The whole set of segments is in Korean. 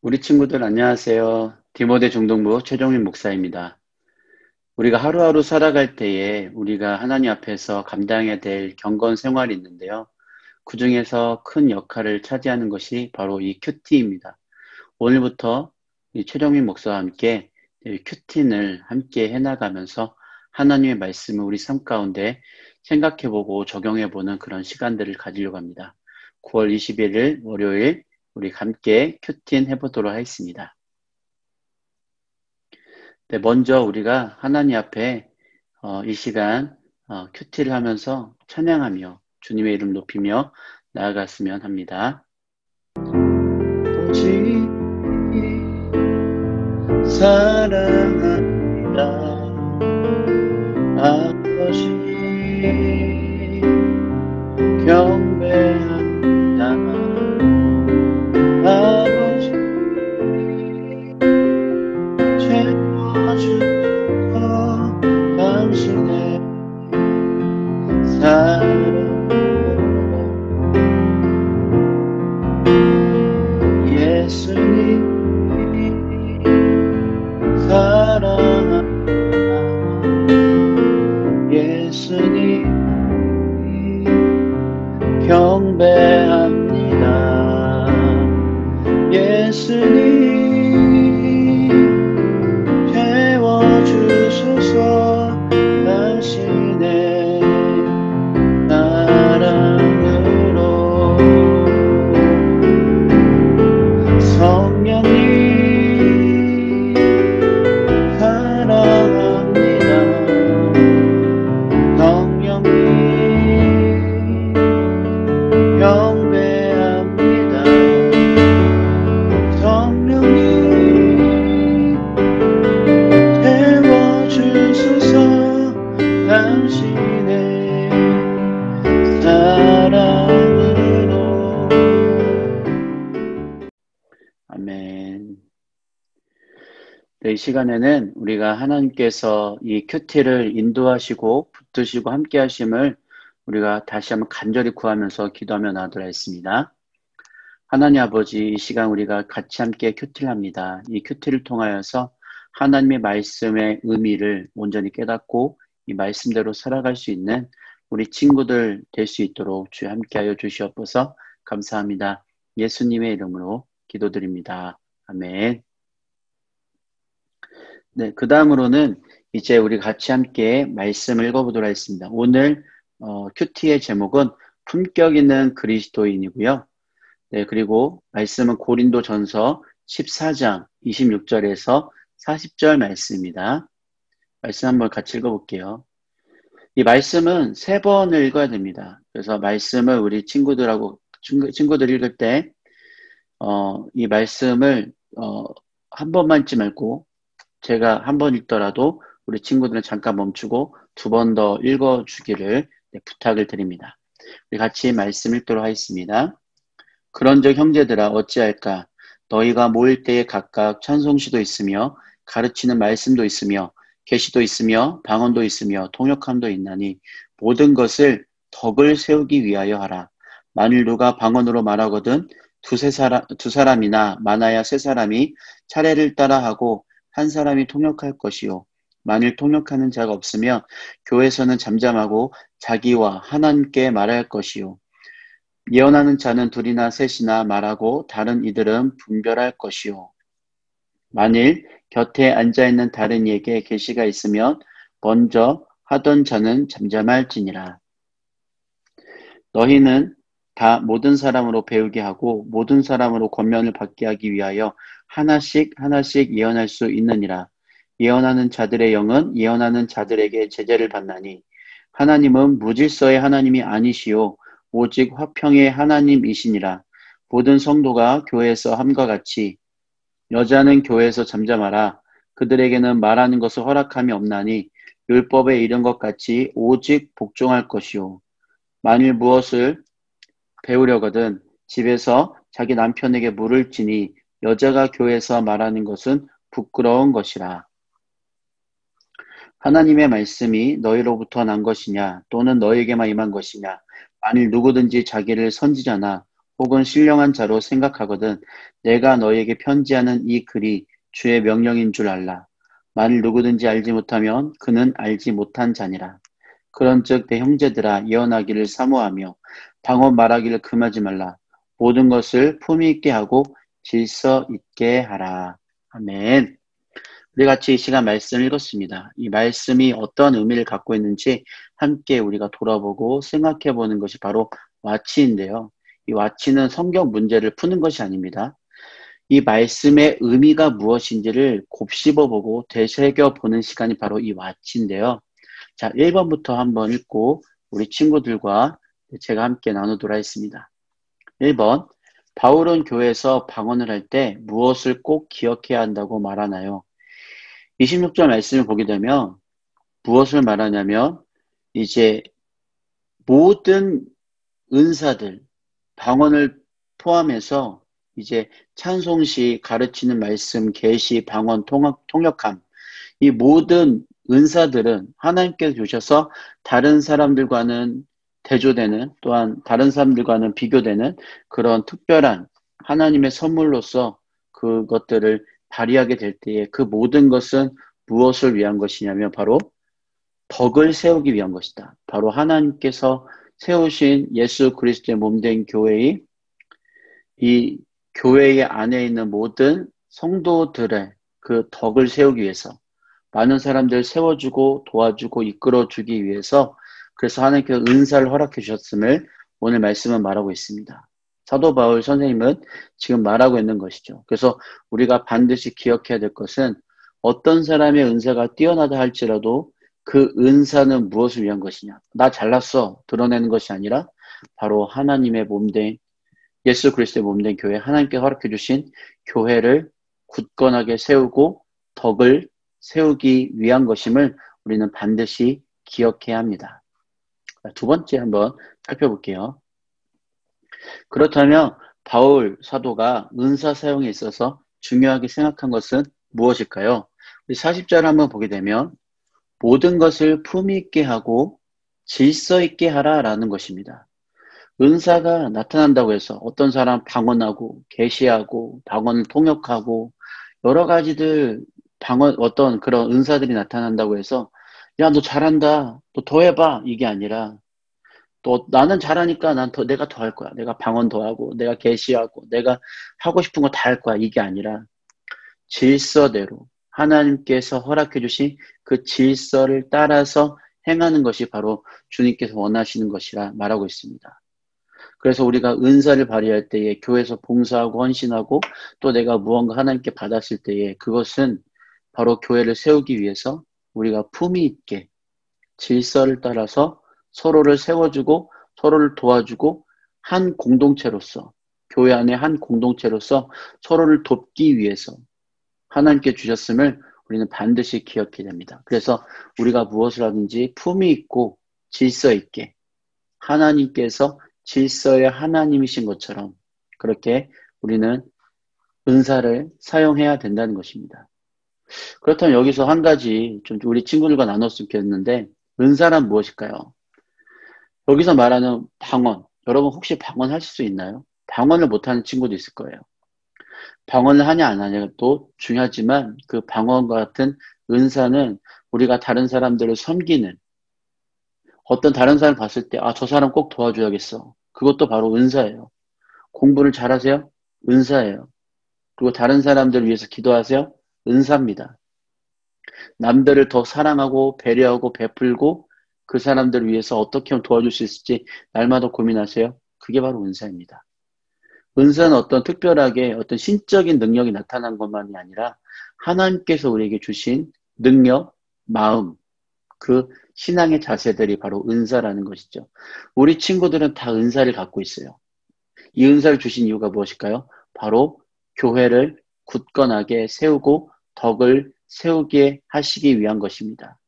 우리 친구들 안녕하세요. 디모데 중동부 최종민 목사입니다. 우리가 하루하루 살아갈 때에 우리가 하나님 앞에서 감당해야 될 경건 생활이 있는데요. 그 중에서 큰 역할을 차지하는 것이 바로 이 큐티입니다. 오늘부터 이 최종민 목사와 함께 이 큐티를 함께 해나가면서 하나님의 말씀을 우리 삶 가운데 생각해보고 적용해보는 그런 시간들을 가지려고 합니다. 9월 21일 월요일 우리 함께 큐티 해보도록 하겠습니다. 네, 먼저 우리가 하나님 앞에 이 시간 큐티를 하면서 찬양하며 주님의 이름 높이며 나아갔으면 합니다. 오직 사랑합니다. 아버지 경배합니다. 아버지 채워주셔서 당신의 사랑으로 예수님 사랑합니다. 예수님 경배합니다. 예수님 채워주소서 당신의 사랑으로 성령님 사랑합니다. 성령님 경배합니다. 성령님 채워주소서 당신의 사랑으로. 아멘. 네, 이 시간에는 우리가 하나님께서 이 큐티를 인도하시고 붙드시고 함께 하심을 우리가 다시 한번 간절히 구하면서 기도하며 나아가도록 하겠습니다. 하나님 아버지, 이 시간 우리가 같이 함께 큐티를 합니다. 이 큐티를 통하여서 하나님의 말씀의 의미를 온전히 깨닫고 이 말씀대로 살아갈 수 있는 우리 친구들 될 수 있도록 주여 함께하여 주시옵소서. 감사합니다. 예수님의 이름으로 기도드립니다. 아멘. 네, 그 다음으로는 이제 우리 같이 함께 말씀을 읽어보도록 하겠습니다. 오늘 큐티의 제목은 품격 있는 그리스도인이고요. 네, 그리고 말씀은 고린도전서 14장 26절에서 40절 말씀입니다. 말씀 한번 같이 읽어볼게요. 이 말씀은 3번을 읽어야 됩니다. 그래서 말씀을 우리 친구들 읽을 때 이 말씀을 한 번만 읽지 말고 제가 한 번 읽더라도 우리 친구들은 잠깐 멈추고 2번 더 읽어주기를 부탁을 드립니다. 우리 같이 말씀 읽도록 하겠습니다. 그런즉 형제들아 어찌할까? 너희가 모일 때에 각각 찬송시도 있으며 가르치는 말씀도 있으며 계시도 있으며 방언도 있으며 통역함도 있나니 모든 것을 덕을 세우기 위하여 하라. 만일 누가 방언으로 말하거든 두 사람이나 많아야 세 사람이 차례를 따라 하고 한 사람이 통역할 것이요. 만일 통역하는 자가 없으면 교회에서는 잠잠하고 자기와 하나님께 말할 것이요. 예언하는 자는 둘이나 셋이나 말하고 다른 이들은 분별할 것이요. 만일 곁에 앉아있는 다른 이에게 계시가 있으면 먼저 하던 자는 잠잠할지니라. 너희는 다 모든 사람으로 배우게 하고 모든 사람으로 권면을 받게 하기 위하여 하나씩 하나씩 예언할 수 있느니라. 예언하는 자들의 영은 예언하는 자들에게 제재를 받나니 하나님은 무질서의 하나님이 아니시오 오직 화평의 하나님이시니라. 모든 성도가 교회에서 함과 같이 여자는 교회에서 잠잠하라. 그들에게는 말하는 것을 허락함이 없나니 율법에 이른 것 같이 오직 복종할 것이요. 만일 무엇을 배우려거든 집에서 자기 남편에게 물을지니 여자가 교회에서 말하는 것은 부끄러운 것이라. 하나님의 말씀이 너희로부터 난 것이냐 또는 너희에게만 임한 것이냐. 만일 누구든지 자기를 선지자나 혹은 신령한 자로 생각하거든 내가 너에게 편지하는 이 글이 주의 명령인 줄 알라. 만일 누구든지 알지 못하면 그는 알지 못한 자니라. 그런즉 내 형제들아 예언하기를 사모하며 방언 말하기를 금하지 말라. 모든 것을 품위 있게 하고 질서 있게 하라. 아멘. 우리 같이 이 시간 말씀을 읽었습니다. 이 말씀이 어떤 의미를 갖고 있는지 함께 우리가 돌아보고 생각해 보는 것이 바로 와치인데요. 이 와치는 성경 문제를 푸는 것이 아닙니다. 이 말씀의 의미가 무엇인지를 곱씹어 보고 되새겨 보는 시간이 바로 이 와치인데요. 자, 1번부터 한번 읽고 우리 친구들과 제가 함께 나누도록 하겠습니다. 1번, 바울은 교회에서 방언을 할 때 무엇을 꼭 기억해야 한다고 말하나요? 26절 말씀을 보게 되면 무엇을 말하냐면 이제 모든 은사들, 방언을 포함해서 이제 찬송시, 가르치는 말씀, 계시, 방언, 통역함 이 모든 은사들은 하나님께서 주셔서 다른 사람들과는 대조되는 또한 다른 사람들과는 비교되는 그런 특별한 하나님의 선물로서 그것들을 발휘하게 될 때에 그 모든 것은 무엇을 위한 것이냐면 바로 덕을 세우기 위한 것이다. 바로 하나님께서 세우신 예수 그리스도의 몸된 교회의 이 교회의 안에 있는 모든 성도들의 그 덕을 세우기 위해서 많은 사람들 세워주고 도와주고 이끌어주기 위해서 그래서 하나님께서 은사를 허락해 주셨음을 오늘 말씀은 말하고 있습니다. 사도 바울 선생님은 지금 말하고 있는 것이죠. 그래서 우리가 반드시 기억해야 될 것은 어떤 사람의 은사가 뛰어나다 할지라도 그 은사는 무엇을 위한 것이냐. 나 잘났어 드러내는 것이 아니라 바로 하나님의 몸된 예수 그리스도의 몸된 교회 하나님께 허락해 주신 교회를 굳건하게 세우고 덕을 세우기 위한 것임을 우리는 반드시 기억해야 합니다. 두 번째 한번 살펴볼게요. 그렇다면 바울 사도가 은사 사용에 있어서 중요하게 생각한 것은 무엇일까요? 우리 40절 한번 보게 되면 모든 것을 품위 있게 하고 질서 있게 하라라는 것입니다. 은사가 나타난다고 해서 어떤 사람 방언하고 계시하고 방언을 통역하고 여러 가지들 방언 어떤 그런 은사들이 나타난다고 해서 야, 너 잘한다. 너 더 해봐. 이게 아니라 또 나는 잘하니까 내가 더 할 거야. 내가 방언 더 하고 내가 계시하고 내가 하고 싶은 거 다 할 거야. 이게 아니라 질서대로 하나님께서 허락해 주신 그 질서를 따라서 행하는 것이 바로 주님께서 원하시는 것이라 말하고 있습니다. 그래서 우리가 은사를 발휘할 때에 교회에서 봉사하고 헌신하고 또 내가 무언가 하나님께 받았을 때에 그것은 바로 교회를 세우기 위해서 우리가 품위 있게 질서를 따라서 서로를 세워주고 서로를 도와주고 한 공동체로서 교회 안에 한 공동체로서 서로를 돕기 위해서 하나님께 주셨음을 우리는 반드시 기억해야 됩니다. 그래서 우리가 무엇을 하든지 품위 있고 질서 있게 하나님께서 질서의 하나님이신 것처럼 그렇게 우리는 은사를 사용해야 된다는 것입니다. 그렇다면 여기서 한 가지 좀 우리 친구들과 나눴으면 좋겠는데 은사란 무엇일까요? 여기서 말하는 방언, 여러분 혹시 방언 하실 수 있나요? 방언을 못하는 친구도 있을 거예요. 방언을 하냐 안 하냐도 중요하지만 그 방언과 같은 은사는 우리가 다른 사람들을 섬기는 어떤 다른 사람 봤을 때 아, 저 사람 꼭 도와줘야겠어. 그것도 바로 은사예요. 공부를 잘하세요? 은사예요. 그리고 다른 사람들을 위해서 기도하세요? 은사입니다. 남들을 더 사랑하고 배려하고 베풀고 그 사람들을 위해서 어떻게 하면 도와줄 수 있을지 날마다 고민하세요? 그게 바로 은사입니다. 은사는 어떤 특별하게 어떤 신적인 능력이 나타난 것만이 아니라 하나님께서 우리에게 주신 능력, 마음, 그 신앙의 자세들이 바로 은사라는 것이죠. 우리 친구들은 다 은사를 갖고 있어요. 이 은사를 주신 이유가 무엇일까요? 바로 교회를 굳건하게 세우고 덕을 세우게 하시기 위한 것입니다.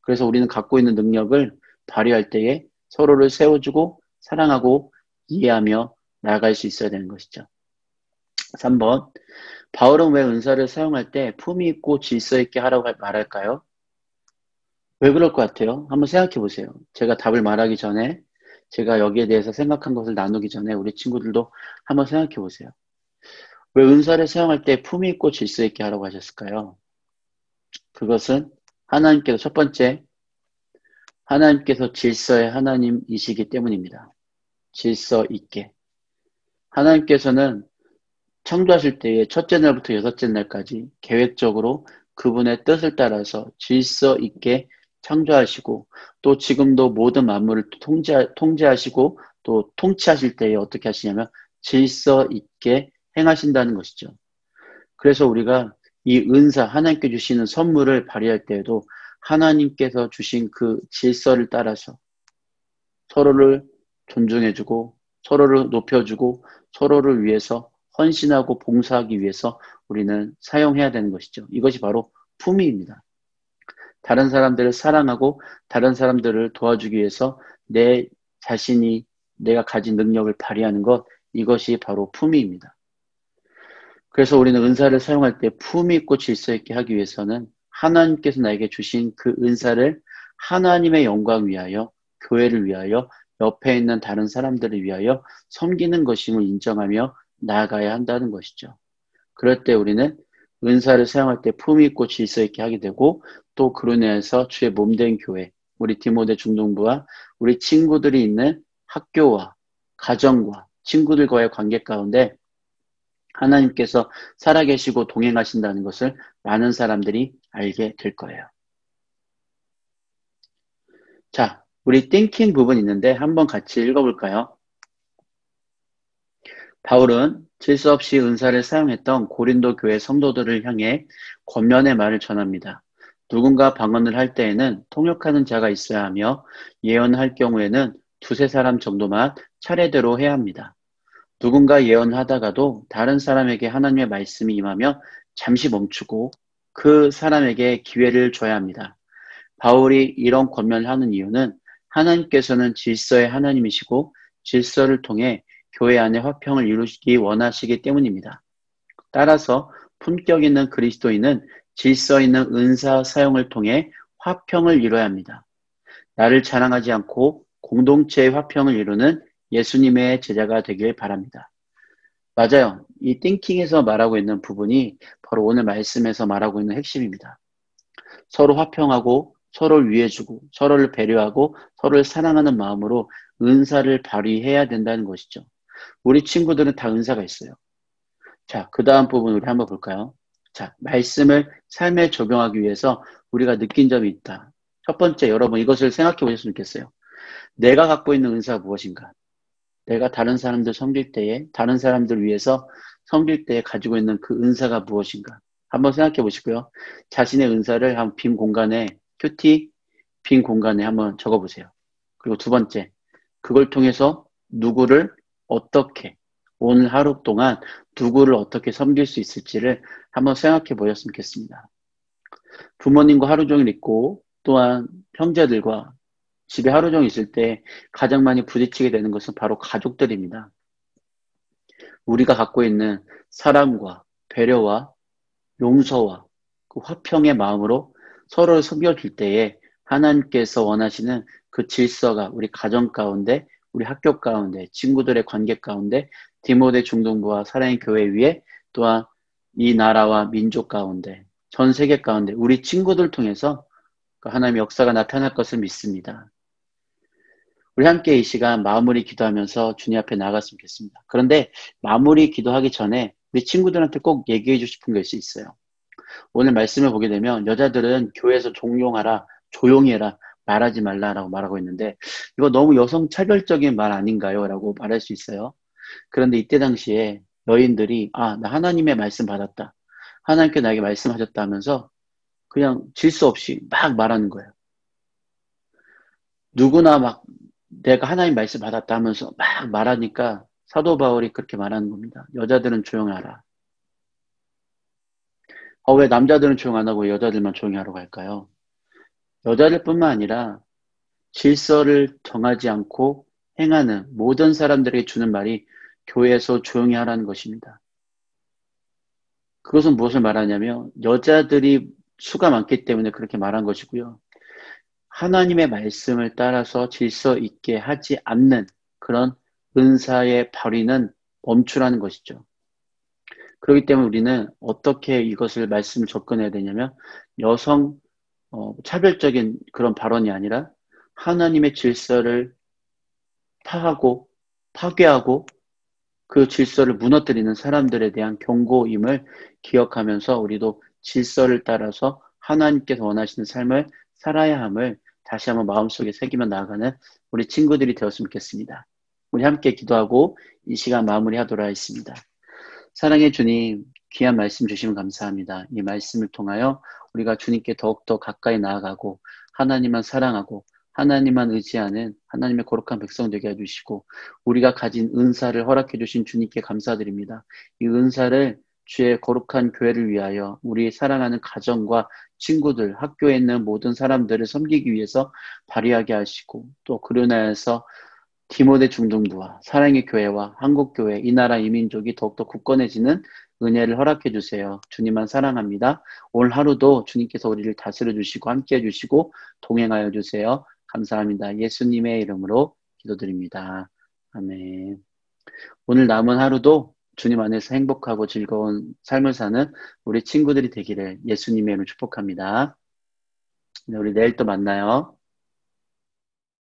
그래서 우리는 갖고 있는 능력을 발휘할 때에 서로를 세워주고 사랑하고 이해하며 나아갈 수 있어야 되는 것이죠. 3번, 바울은 왜 은사를 사용할 때 품위 있고 질서 있게 하라고 말할까요? 왜 그럴 것 같아요? 한번 생각해 보세요. 제가 답을 말하기 전에 제가 여기에 대해서 생각한 것을 나누기 전에 우리 친구들도 한번 생각해 보세요. 왜 은사를 사용할 때 품위 있고 질서 있게 하라고 하셨을까요? 그것은 하나님께서 첫 번째, 하나님께서 질서의 하나님이시기 때문입니다. 질서 있게. 하나님께서는 창조하실 때에 첫째 날부터 여섯째 날까지 계획적으로 그분의 뜻을 따라서 질서 있게 창조하시고 또 지금도 모든 만물을 통제하시고 또 통치하실 때에 어떻게 하시냐면 질서 있게 행하신다는 것이죠. 그래서 우리가 이 은사, 하나님께 주시는 선물을 발휘할 때에도 하나님께서 주신 그 질서를 따라서 서로를 존중해주고 서로를 높여주고 서로를 위해서 헌신하고 봉사하기 위해서 우리는 사용해야 되는 것이죠. 이것이 바로 품위입니다. 다른 사람들을 사랑하고 다른 사람들을 도와주기 위해서 내 자신이 내가 가진 능력을 발휘하는 것, 이것이 바로 품위입니다. 그래서 우리는 은사를 사용할 때 품위 있고 질서 있게 하기 위해서는 하나님께서 나에게 주신 그 은사를 하나님의 영광 위하여, 교회를 위하여, 옆에 있는 다른 사람들을 위하여 섬기는 것임을 인정하며 나아가야 한다는 것이죠. 그럴 때 우리는 은사를 사용할 때 품위 있고 질서 있게 하게 되고 또 그로 인해서 주의 몸된 교회, 우리 디모데 중동부와 우리 친구들이 있는 학교와 가정과 친구들과의 관계 가운데 하나님께서 살아계시고 동행하신다는 것을 많은 사람들이 알게 될 거예요. 자, 우리 띵킹 부분 있는데 한번 같이 읽어볼까요? 바울은 질서 없이 은사를 사용했던 고린도 교회 성도들을 향해 권면의 말을 전합니다. 누군가 방언을 할 때에는 통역하는 자가 있어야 하며 예언할 경우에는 두세 사람 정도만 차례대로 해야 합니다. 누군가 예언하다가도 다른 사람에게 하나님의 말씀이 임하며 잠시 멈추고 그 사람에게 기회를 줘야 합니다. 바울이 이런 권면을 하는 이유는 하나님께서는 질서의 하나님이시고 질서를 통해 교회 안에 화평을 이루시기 원하시기 때문입니다. 따라서 품격 있는 그리스도인은 질서 있는 은사 사용을 통해 화평을 이뤄야 합니다. 나를 자랑하지 않고 공동체의 화평을 이루는 예수님의 제자가 되길 바랍니다. 맞아요. 이 띵킹에서 말하고 있는 부분이 바로 오늘 말씀에서 말하고 있는 핵심입니다. 서로 화평하고 서로를 위해주고 서로를 배려하고 서로를 사랑하는 마음으로 은사를 발휘해야 된다는 것이죠. 우리 친구들은 다 은사가 있어요. 자, 그 다음 부분 우리 한번 볼까요? 자, 말씀을 삶에 적용하기 위해서 우리가 느낀 점이 있다. 첫 번째, 여러분 이것을 생각해 보셨으면 좋겠어요. 내가 갖고 있는 은사가 무엇인가? 내가 다른 사람들 섬길 때에, 다른 사람들 위해서 섬길 때에 가지고 있는 그 은사가 무엇인가? 한번 생각해 보시고요. 자신의 은사를 한 빈 공간에, 큐티, 빈 공간에 한번 적어 보세요. 그리고 두 번째, 그걸 통해서 누구를 어떻게, 오늘 하루 동안 누구를 어떻게 섬길 수 있을지를 한번 생각해 보셨으면 좋겠습니다. 부모님과 하루 종일 있고, 또한 형제들과 집에 하루 종일 있을 때 가장 많이 부딪히게 되는 것은 바로 가족들입니다. 우리가 갖고 있는 사랑과 배려와 용서와 그 화평의 마음으로 서로를 섬겨줄 때에 하나님께서 원하시는 그 질서가 우리 가정 가운데, 우리 학교 가운데, 친구들의 관계 가운데, 디모데 중동부와 사랑의 교회 위에 또한 이 나라와 민족 가운데, 전 세계 가운데 우리 친구들 통해서 그 하나님의 역사가 나타날 것을 믿습니다. 우리 함께 이 시간 마무리 기도하면서 주님 앞에 나갔으면 좋겠습니다. 그런데 마무리 기도하기 전에 우리 친구들한테 꼭 얘기해 주고 싶은 것이 있어요. 오늘 말씀을 보게 되면 여자들은 교회에서 종용하라, 조용히 해라, 말하지 말라라고 말하고 있는데 이거 너무 여성 차별적인 말 아닌가요? 라고 말할 수 있어요. 그런데 이때 당시에 여인들이 나 하나님의 말씀 받았다. 하나님께 나에게 말씀하셨다 하면서 그냥 질서 없이 막 말하는 거예요. 누구나 막 내가 하나님 말씀 받았다 하면서 막 말하니까 사도 바울이 그렇게 말하는 겁니다. 여자들은 조용하라. 왜 남자들은 조용 안 하고 여자들만 조용히 하라고 할까요? 여자들뿐만 아니라 질서를 정하지 않고 행하는 모든 사람들에게 주는 말이 교회에서 조용히 하라는 것입니다. 그것은 무엇을 말하냐면 여자들이 수가 많기 때문에 그렇게 말한 것이고요. 하나님의 말씀을 따라서 질서 있게 하지 않는 그런 은사의 발휘는 멈추라는 것이죠. 그렇기 때문에 우리는 어떻게 이것을 말씀을 접근해야 되냐면 여성 차별적인 그런 발언이 아니라 하나님의 질서를 파하고 파괴하고 그 질서를 무너뜨리는 사람들에 대한 경고임을 기억하면서 우리도 질서를 따라서 하나님께서 원하시는 삶을 살아야 함을 다시 한번 마음속에 새기며 나아가는 우리 친구들이 되었으면 좋겠습니다. 우리 함께 기도하고 이 시간 마무리하도록 하겠습니다. 사랑의 주님, 귀한 말씀 주시면 감사합니다. 이 말씀을 통하여 우리가 주님께 더욱더 가까이 나아가고 하나님만 사랑하고 하나님만 의지하는 하나님의 거룩한 백성 되게 해주시고 우리가 가진 은사를 허락해 주신 주님께 감사드립니다. 이 은사를 주의 거룩한 교회를 위하여 우리 사랑하는 가정과 친구들, 학교에 있는 모든 사람들을 섬기기 위해서 발휘하게 하시고 또 그로 인하여서 디모데 중등부와 사랑의 교회와 한국교회, 이 나라 이민족이 더욱더 굳건해지는 은혜를 허락해 주세요. 주님만 사랑합니다. 오늘 하루도 주님께서 우리를 다스려 주시고 함께해 주시고 동행하여 주세요. 감사합니다. 예수님의 이름으로 기도드립니다. 아멘. 오늘 남은 하루도 주님 안에서 행복하고 즐거운 삶을 사는 우리 친구들이 되기를 예수님의 이름으로 축복합니다. 네, 우리 내일 또 만나요.